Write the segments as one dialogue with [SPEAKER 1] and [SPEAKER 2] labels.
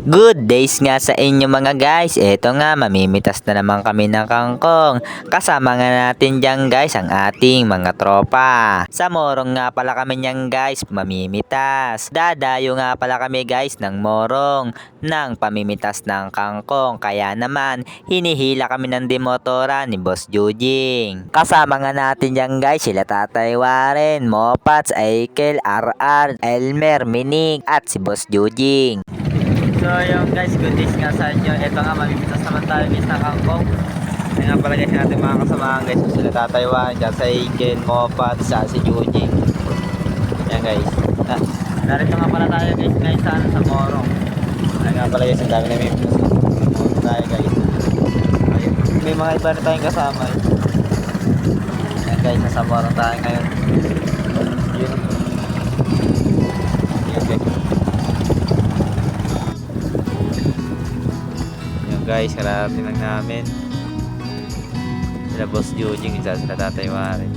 [SPEAKER 1] Good days nga sa inyo mga guys. Eto nga, mamimitas na naman kami ng kangkong. Kasama nga natin dyan guys ang ating mga tropa. Sa Morong nga pala kami nyan guys, mamimitas. Dadayo nga pala kami guys ng Morong ng pamimitas ng kangkong. Kaya naman, hinihila kami ng demotora ni Boss Jujing. Kasama nga natin dyan guys, sila Tatay Warren, Mopats, Aikel, RR, Elmer, Minig, at si Boss Jujing. So yung guys, good days nga sa inyo. Ito nga, mamimitas naman tayo guys ng kangkong. Kaya nga pala guys natin mga kasamahan guys. So, sila Tatay Warren, dyan sa Aiken, Mopat, sa si Jujing. Yan guys. Narito nga pala tayo guys sa Morong. Kaya nga pala guys, ang dami na mamimitas. Morong tayo guys. Ayun, may mga iba na tayong kasama. Yan guys, nasa Morong tayo ngayon. Yun. Yan guys. Guys, karating lang namin. Sila Boss Jujing, isa sila Tatay Warren.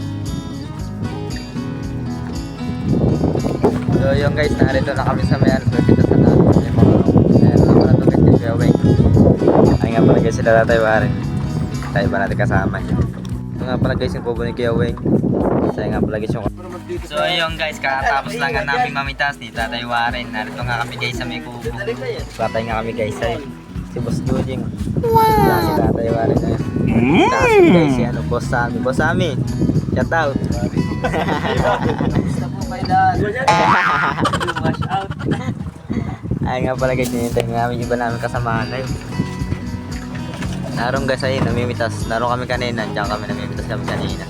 [SPEAKER 1] So yung guys, narito na kami sa mayan. Pagpitasan natin yung mga ayan na pala ito guys, kaya wait. Ay nga pala guys, sila Tatay Warren. Tayo ba natin kasama? Ito nga pala guys, yung kubo ni Kuya Weng. Saya nga pala guys yung... So yung guys, kakatapos lang nga namin mamitas ni Tatay Warren. Narito nga kami guys sa may kubo. Patay nga kami guys ay si Boss Jujing. Wow! Si Tatay Warren na yun. Tapos guys, si ano, Boss Sammy. Boss Sammy, shout out.
[SPEAKER 2] Gusto po kayo daan. Wash out.
[SPEAKER 1] Ay nga pala guys, hinihintay namin iba namin kasamahan na yun. Narong guys ay namimitas. Narong kami kanina, diyan kami namimitas kami kanina.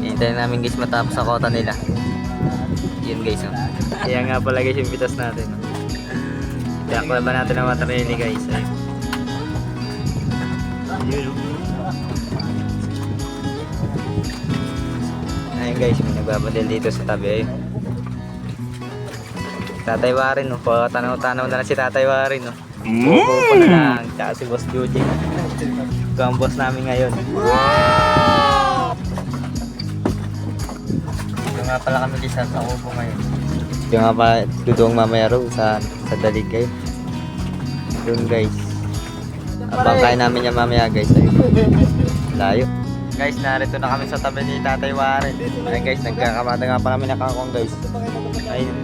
[SPEAKER 1] Hinihintay namin guys matapos sa kota nila. Yun guys, oh. Kaya nga pala guys yung pitas natin. Oh. Kaya ba natin ang matarili guys. Ay. Ayun guys, may nagbabadil dito sa tabi. Ayun. Tatay Warren, no? Tanaw-tanaw na lang si Tatay Warren. No? Pupo na lang. Tsaka si Boss Jujing. Ito ang boss namin ngayon. Wow! Ito nga pala kami sa upo ngayon. Ito nga pala dudong mamaya ro sa dalig kayo. Doon guys. Abang kain namin yung mamaya guys. Ayun. Layo. Guys, narito na kami sa tabi ni Tatay Warren. Ayun guys, nagkakamada nga pa kami ng kangkong guys. Ayun.